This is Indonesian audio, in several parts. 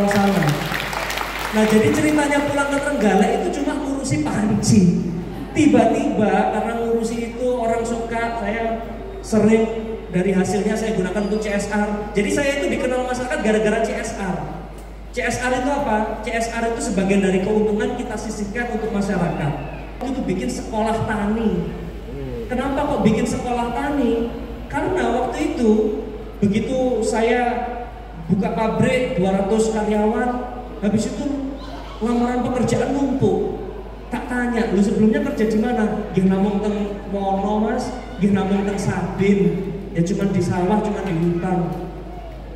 sana. Nah jadi ceritanya pulang ke Trenggalek itu cuma ngurusi panci. Tiba-tiba karena ngurusi itu orang suka, saya sering dari hasilnya saya gunakan untuk CSR. Jadi saya itu dikenal masyarakat gara-gara CSR. CSR itu apa? CSR itu sebagian dari keuntungan kita sisihkan untuk masyarakat. Itu bikin sekolah tani. Kenapa kok bikin sekolah tani? Karena waktu itu begitu saya buka pabrik 200 karyawan, habis itu lamaran pekerjaan numpuk. Tak tanya, lu sebelumnya kerja di mana? Gih namung teng Mono mas, gih namung teng Sabin. Ya cuma di sawah, cuma di hutan.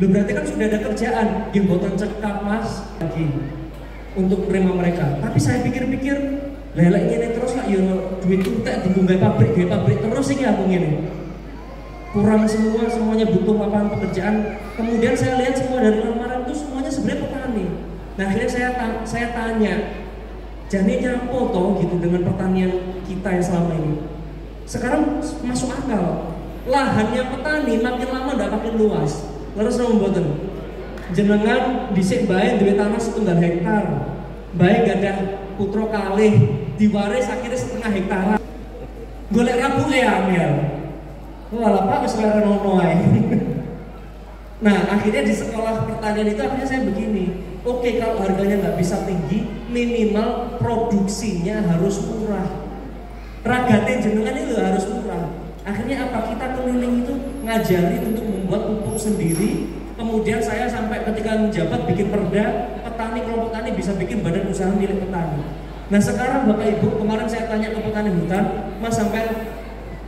Lu berarti kan sudah ada kerjaan, gih boten cekap mas lagi untuk menerima mereka. Tapi saya pikir-pikir, lelek ini terus lah, yo duit entek digunggai pabrik terus ini aku ngene. Kurang semuanya butuh lapangan pekerjaan. Kemudian saya lihat semua dari lamaran itu semuanya sebenarnya petani. Nah akhirnya saya tanya, jadi nyapo toh gitu dengan pertanian kita yang selama ini. Sekarang masuk akal. Lahannya petani makin lama tidak makin luas. Lalu saya membuatkan jenengan dhisik bae duwe tanah 1 hektar. Bae gadah putra kalih diwaris akhirnya 1/2 hektar. Golek rabuke angel. Walah Pak wis leren ono ae. Nah, akhirnya di sekolah pertanian itu akhirnya saya begini. Oke, kalau harganya nggak bisa tinggi, minimal produksinya harus murah. Ragate jenengan itu harus murah. Akhirnya apa? Kita keliling itu ngajari untuk membuat pupuk sendiri. Kemudian saya sampai ketika menjabat bikin perda, petani kelompok tani bisa bikin badan usaha milik petani. Nah sekarang Bapak Ibu, kemarin saya tanya ke petani hutan, Mas sampai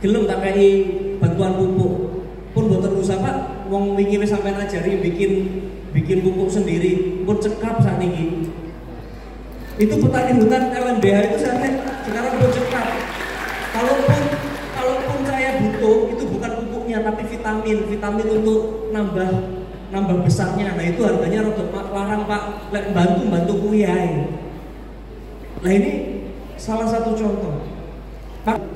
gelem tak kayak bantuan pupuk. Pun boten usah Pak, wong wingi wis sampean ajari bikin pupuk sendiri, pun cekap saat ini. Itu petani hutan LMBH itu sekarang pun cekap. Kalaupun saya butuh, itu bukan pupuknya tapi vitamin untuk nambah besarnya. Nah itu harganya rodok larang Pak, lek bantu kuyae. Nah ini salah satu contoh.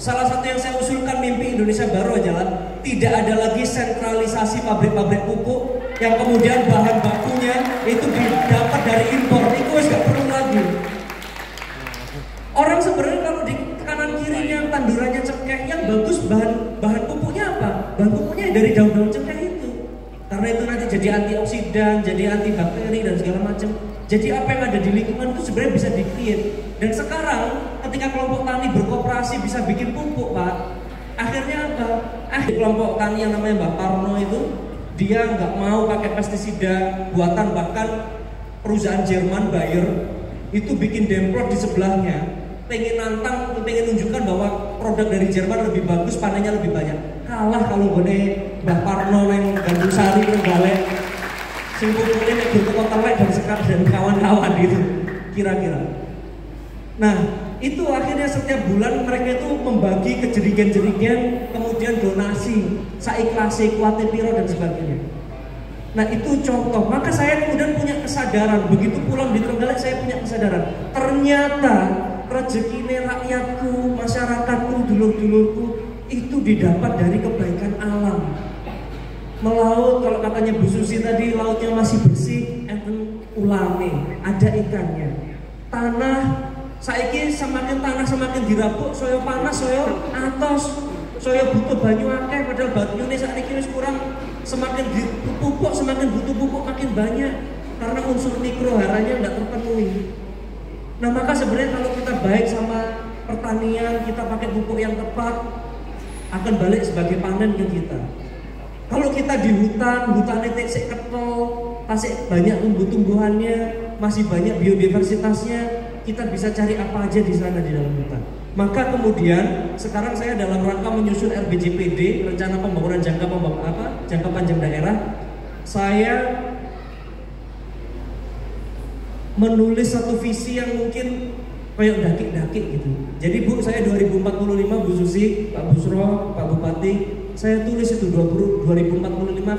Salah satu yang saya usulkan mimpi Indonesia baru adalah tidak ada lagi sentralisasi pabrik-pabrik pupuk yang kemudian bahan bakunya itu didapat dari impor. Itu nggak perlu lagi. Orang sebenarnya kalau di kanan kirinya tandurannya cengkeh, yang bagus bahan pupuknya apa? Bahan pupuknya dari daun-daun cengkeh itu. Karena itu nanti jadi antioksidan, jadi antibakteri dan segala macam. Jadi apa yang ada di lingkungan itu sebenarnya bisa di-create. Dan sekarang ketika kelompok tani berkooperasi bisa bikin pupuk Pak, akhirnya apa? Kelompok tani yang namanya Mbak Parno itu dia nggak mau pakai pestisida buatan, bahkan perusahaan Jerman Bayer itu bikin demplot di sebelahnya, pengen nunjukkan bahwa produk dari Jerman lebih bagus, panennya lebih banyak. Kalah kalau gue Mbak Parno yang Gandung Sari Trenggalek sing pupuknya nek butuh telek dan sekar dan kawan-kawan gitu kira-kira. Nah itu akhirnya setiap bulan mereka itu membagi ke jerigen-jerigen, kemudian donasi saiklase kuate piro dan sebagainya. Nah itu contoh. Maka saya kemudian punya kesadaran, begitu pulang di Trenggalek saya punya kesadaran, ternyata rezeki rakyatku, masyarakatku, dulur-dulurku itu didapat dari kebaikan alam. Melaut, kalau katanya Bu Susi tadi, lautnya masih bersih, enten ulame, ada ikannya. Tanah saiki semakin tanah semakin dirabuk, saya panas, saya atos, saya butuh banyu akeh, padahal banyune saiki wis kurang. Semakin dipupuk, semakin butuh pupuk makin banyak karena unsur mikro haranya nggak terpenuhi. Nah maka sebenarnya kalau kita baik sama pertanian, kita pakai pupuk yang tepat, akan balik sebagai panen ke kita. Kalau kita di hutannya tesik ketol, tasik banyak tumbuh-tumbuhannya, masih banyak biodiversitasnya, kita bisa cari apa aja di sana di dalam hutan. Maka kemudian sekarang saya dalam rangka menyusun RBJPD, rencana pembangunan jangka panjang daerah, saya menulis satu visi yang mungkin kayak dakik-dakik gitu. Jadi Bu, saya 2045 Bu Susi, Pak Busro, Pak Bupati, saya tulis itu 2045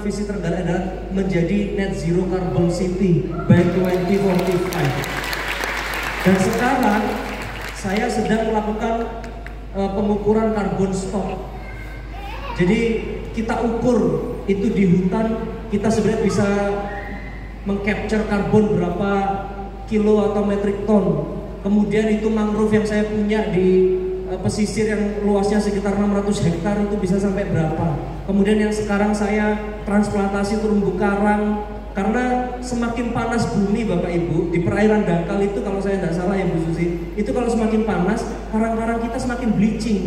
visi Trenggalek adalah menjadi net zero carbon city by 2045. Dan sekarang saya sedang melakukan pengukuran carbon stock. Jadi kita ukur itu di hutan, kita sebenarnya bisa mengcapture karbon berapa kilo atau metrik ton. Kemudian itu mangrove yang saya punya di pesisir yang luasnya sekitar 600 hektar itu bisa sampai berapa. Kemudian yang sekarang saya transplantasi terumbu karang, karena semakin panas bumi Bapak Ibu di perairan dangkal itu, kalau saya tidak salah ya Bu Susi, itu kalau semakin panas karang-karang kita semakin bleaching.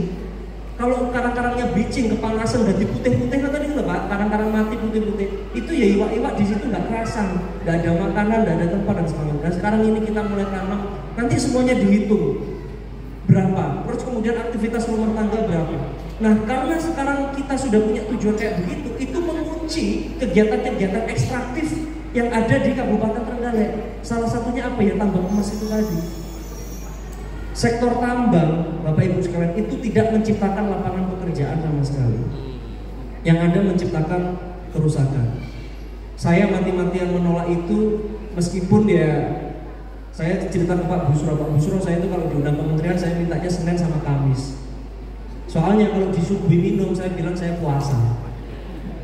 Kalau karang-karangnya bleaching, kepanasan dan putih-putih kan tadi loh Pak, karang-karang mati putih-putih, itu ya iwak-iwak di situ nggak kerasan, nggak ada makanan, nggak ada tempat dan sebagainya. Dan sekarang ini kita mulai tanam, nanti semuanya dihitung berapa, terus kemudian aktivitas rumah tangga berapa. Nah karena sekarang kita sudah punya tujuan kayak begitu, itu mengunci kegiatan-kegiatan ekstraktif yang ada di Kabupaten Trenggalek. Salah satunya apa ya, tambang emas itu tadi. Sektor tambang, Bapak Ibu sekalian, itu tidak menciptakan lapangan pekerjaan sama sekali. Yang ada menciptakan kerusakan. Saya mati-matian menolak itu, meskipun ya saya cerita ke Pak Busro, saya itu kalau diundang kementerian saya mintanya Senin sama Kamis. Soalnya kalau disuguhi minum saya bilang saya puasa.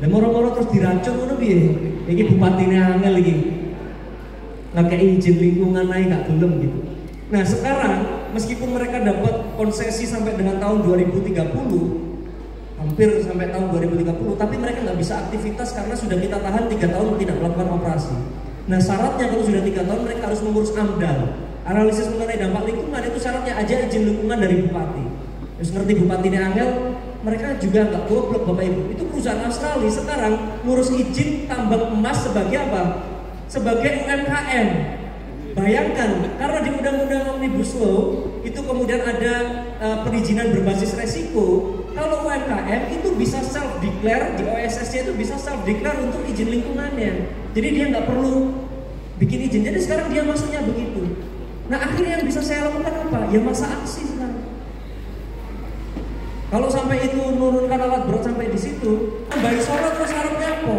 Dan moro-moro terus diracun ngono piye? Iki bupatine angel iki. Lah kayak izin lingkungan naik gak gelem gitu. Nah, sekarang meskipun mereka dapat konsesi sampai dengan tahun 2030, hampir sampai tahun 2030, tapi mereka nggak bisa aktivitas karena sudah kita tahan 3 tahun tidak melakukan operasi. Nah, syaratnya kalau sudah 3 tahun mereka harus mengurus AMDAL, analisis mengenai dampak lingkungan. Itu syaratnya aja izin lingkungan dari bupati. Terus ngerti bupati ini angel, mereka juga nggak goblok Bapak Ibu. Itu perusahaan Australia sekarang ngurus izin tambang emas sebagai apa? Sebagai UMKM. Bayangkan, karena di Undang-Undang Omnibus Law itu kemudian ada perizinan berbasis resiko. Kalau UMKM itu bisa self declare di OSS-nya, itu bisa self declare untuk izin lingkungannya. Jadi dia nggak perlu bikin izin. Jadi sekarang dia masuknya begitu. Nah akhirnya yang bisa saya lakukan apa? Ya masa aksi sekarang. Kalau sampai itu menurunkan alat berat sampai di situ, Mbak Isoro terus harapnya apa?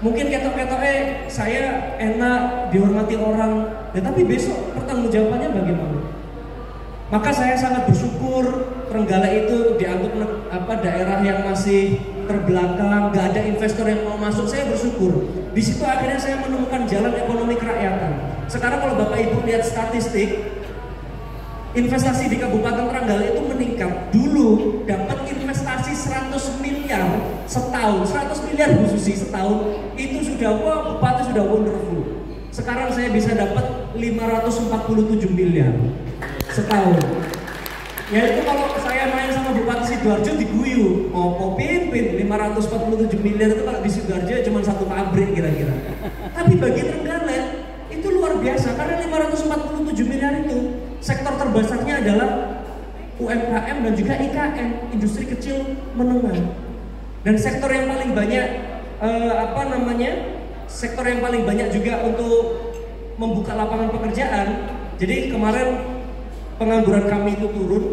Mungkin ketok-ketoknya saya enak dihormati orang, tapi besok pertanggungjawabannya bagaimana? Maka saya sangat bersyukur Trenggalek itu dianggap daerah yang masih terbelakang, gak ada investor yang mau masuk. Saya bersyukur. Di situ akhirnya saya menemukan jalan ekonomi kerakyatan. Sekarang kalau Bapak Ibu lihat statistik, investasi di Kabupaten Trenggalek itu meningkat. Dulu dapat investasi 100 miliar setahun, 100 miliar Bu Susi setahun, itu sudah wah bupati sudah wonderful. Sekarang saya bisa dapat 547 miliar setahun. Ya itu kalau saya main sama Bupati Sidoarjo diguyu, mau pimpin 547 miliar itu kalau di Sidoarjo cuma satu pabrik kira-kira. Tapi bagi Trenggalek itu luar biasa karena 547 miliar itu sektor terbesarnya adalah UMKM dan juga IKM, industri kecil menengah. Dan sektor yang paling banyak sektor yang paling banyak juga untuk membuka lapangan pekerjaan. Jadi kemarin pengangguran kami itu turun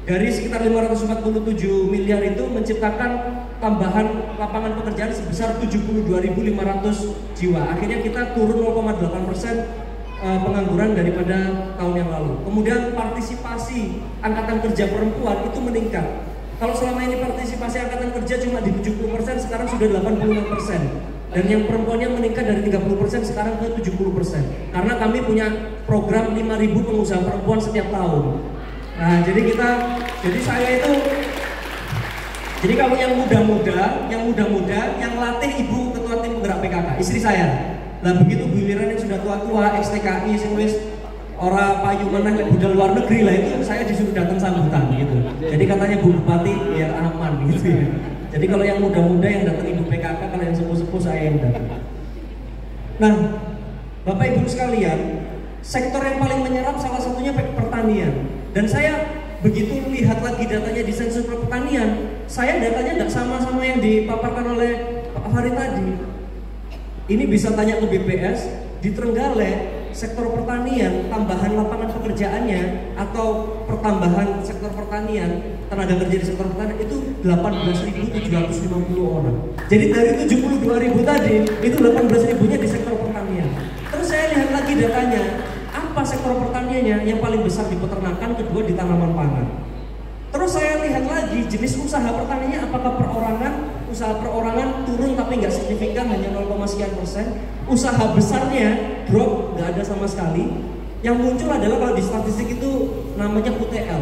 dari sekitar 547 miliar itu menciptakan tambahan lapangan pekerjaan sebesar 72.500 jiwa. Akhirnya kita turun 0,8% pengangguran daripada tahun yang lalu. Kemudian partisipasi angkatan kerja perempuan itu meningkat. Kalau selama ini partisipasi angkatan kerja cuma di 70%, sekarang sudah 85%. Dan yang perempuannya meningkat dari 30% sekarang ke 70%. Karena kami punya program 5.000 pengusaha perempuan setiap tahun. Nah, jadi kalau yang muda-muda, yang latih ibu ketua tim penggerak PKK, istri saya. Lah begitu giliran yang sudah tua-tua, ex-TKI, sing wis ora payu meneh lek budal luar negeri lah, itu saya disuruh datang sambutan gitu. Jadi katanya Bu Bupati biar aman gitu ya. Jadi kalau yang muda-muda yang datang ibu PKK, kalau yang sepuh-sepuh saya yang datang. Nah, Bapak Ibu sekalian, sektor yang paling menyerap salah satunya pertanian. Dan saya begitu lihat lagi datanya di sensus pertanian, saya datanya tidak sama yang dipaparkan oleh Pak Farid tadi. Ini bisa tanya ke BPS, di Trenggalek sektor pertanian, tambahan lapangan pekerjaannya atau pertambahan sektor pertanian, tenaga kerja di sektor pertanian itu 18.750 orang. Jadi dari 72.000 tadi, itu 18.000-nya di sektor pertanian. Terus saya lihat lagi datanya, apa sektor pertaniannya? Yang paling besar di peternakan, kedua di tanaman pangan. Terus saya lihat lagi jenis usaha pertaniannya, apakah perorangan, usaha perorangan turun tapi nggak signifikan, hanya 0, sekian persen. Usaha besarnya drop, nggak ada sama sekali. Yang muncul adalah kalau di statistik itu namanya UTL,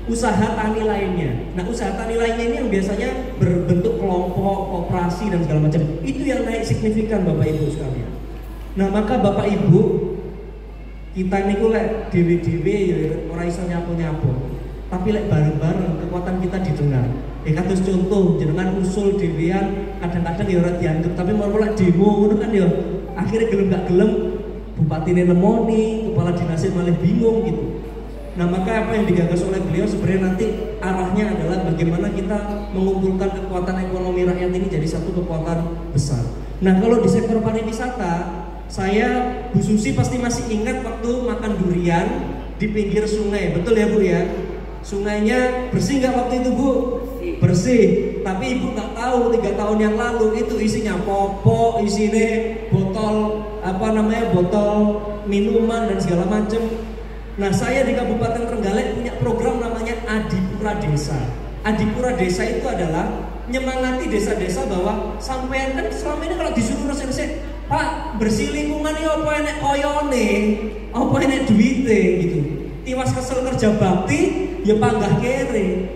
usaha tani lainnya. Nah, usaha tani lainnya ini yang biasanya berbentuk kelompok, koperasi dan segala macam. Itu yang naik signifikan Bapak Ibu sekalian. Nah, maka Bapak Ibu, kita niku lek dewe-dewe ya ora iso nyapu-nyapu. Tapi lek bareng-bareng kekuatan kita didengar. Kados contoh jenengan usul dhewean kadang-kadang ya ora dianggap, tapi mau lek demo ngono kan ya akhirnya gelem gak gelem bupatine nemoni, kepala dinasnya malah bingung gitu. Nah, maka apa yang digagas oleh beliau sebenarnya nanti arahnya adalah bagaimana kita mengumpulkan kekuatan ekonomi rakyat ini jadi satu kekuatan besar. Nah, kalau di sektor pariwisata, saya Bu Susi pasti masih ingat waktu makan durian di pinggir sungai, betul ya Bu ya? Sungainya bersih nggak waktu itu Bu? Bersih. Tapi Ibu nggak tahu 3 tahun yang lalu itu isinya popok, isinya botol botol minuman dan segala macam. Nah, saya di Kabupaten Trenggalek punya program namanya Adipura Desa. Adipura Desa itu adalah nyemangati desa-desa bahwa sampean kan selama ini kalau disuruh resep, Pak bersih lingkungan ini apa enek oyone, apa enek duite gitu. Tiwas kesel kerja bakti, ya panggah kere.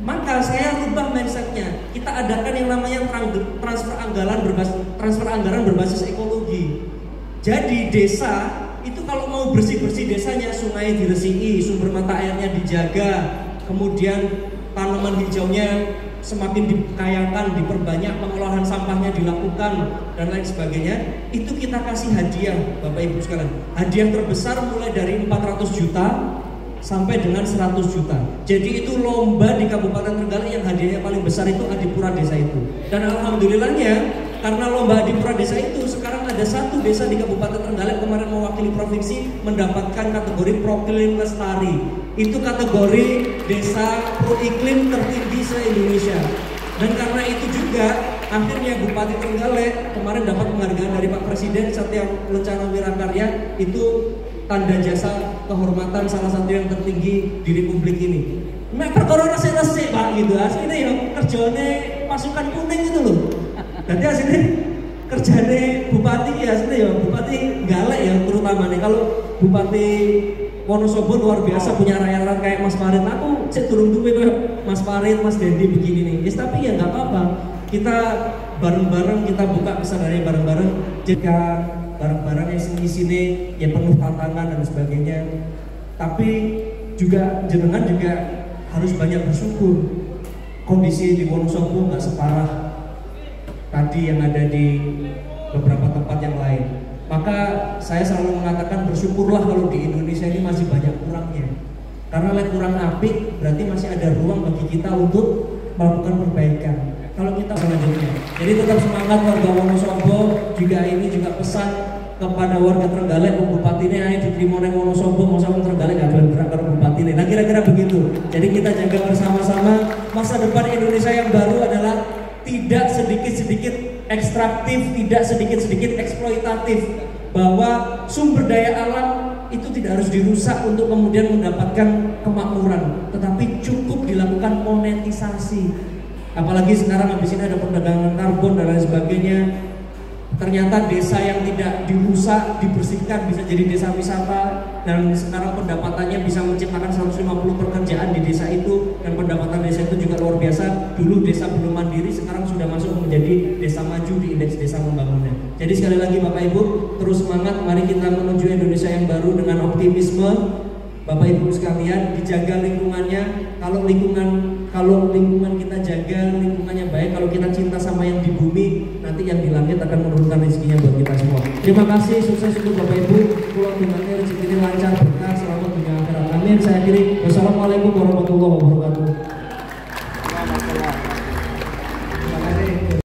Maka saya rubah mindsetnya. Kita adakan yang namanya transfer anggaran berbasis ekologi. Jadi desa itu kalau mau bersih-bersih desanya, sungai diresihi, sumber mata airnya dijaga, kemudian tanaman hijaunya semakin dikayakan, diperbanyak, pengolahan sampahnya dilakukan dan lain sebagainya. Itu kita kasih hadiah Bapak Ibu sekalian. Hadiah terbesar mulai dari 400 juta sampai dengan 100 juta. Jadi itu lomba di Kabupaten Trenggalek yang hadiahnya paling besar itu Adipura Desa itu. Dan alhamdulillahnya karena lomba Adipura Desa itu sekarang ada satu desa di Kabupaten Trenggalek kemarin mewakili provinsi mendapatkan kategori Proklim Lestari. Itu kategori desa pro iklim tertinggi se-Indonesia. Dan karena itu juga akhirnya Bupati Trenggalek kemarin dapat penghargaan dari Pak Presiden Satya Lencana Wirakarya, itu tanda jasa kehormatan salah satu yang tertinggi di Republik ini. Mek perkara resik-resik Pak gitu. Asline ya kerjane pasukan kuning itu loh. Nanti asline kerjane bupati ya asline ya bupati Galek ya terutama nih. Kalau Bupati Wonosobo luar biasa punya rakyat kayak Mas Farid. Aku cek turun duwe kayak Mas Farid, Mas Dendi begini nih. Yes, tapi ya nggak apa-apa. Kita bareng-bareng kita buka kesadaran bareng-bareng. Jika barang-barang yang sini ya penuh tantangan dan sebagainya, tapi juga jenengan juga harus banyak bersyukur. Kondisi di Wonosobo nggak separah tadi yang ada di beberapa tempat yang lain. Maka saya selalu mengatakan bersyukurlah kalau di Indonesia ini masih banyak kurangnya. Karena lek kurang apik berarti masih ada ruang bagi kita untuk melakukan perbaikan. Kalau kita selanjutnya, jadi tetap semangat warga Wonosobo. Juga ini juga pesan kepada warga Trenggalek, bupatine ayo diterima nang Wonosobo, masa wong Trenggalek gak dolen gerak karo bupatine. Nah, kira-kira begitu. Jadi kita jaga bersama-sama masa depan Indonesia yang baru adalah tidak sedikit-sedikit ekstraktif, tidak sedikit-sedikit eksploitatif, bahwa sumber daya alam itu tidak harus dirusak untuk kemudian mendapatkan kemakmuran, tetapi cukup dilakukan monetisasi. Apalagi sekarang habis ini ada perdagangan karbon dan lain sebagainya. Ternyata desa yang tidak dirusak, dibersihkan bisa jadi desa wisata, dan sekarang pendapatannya bisa menciptakan 150 pekerjaan di desa itu, dan pendapatan desa itu juga luar biasa. Dulu desa belum mandiri, sekarang sudah masuk menjadi desa maju di indeks desa pembangunan. Jadi sekali lagi Bapak Ibu, terus semangat, mari kita menuju Indonesia yang baru dengan optimisme. Bapak Ibu sekalian, dijaga lingkungannya. Kalau lingkungan kita jaga, lingkungannya baik, kalau kita cinta sama yang di bumi, nanti yang di langit akan menurunkan rezekinya buat kita semua. Terima kasih, sukses untuk Bapak Ibu. Pulang dengannya rezeki ini lancar, berkah, selamat dunia akhirat. Amin. Saya akhiri. Wassalamualaikum warahmatullahi wabarakatuh.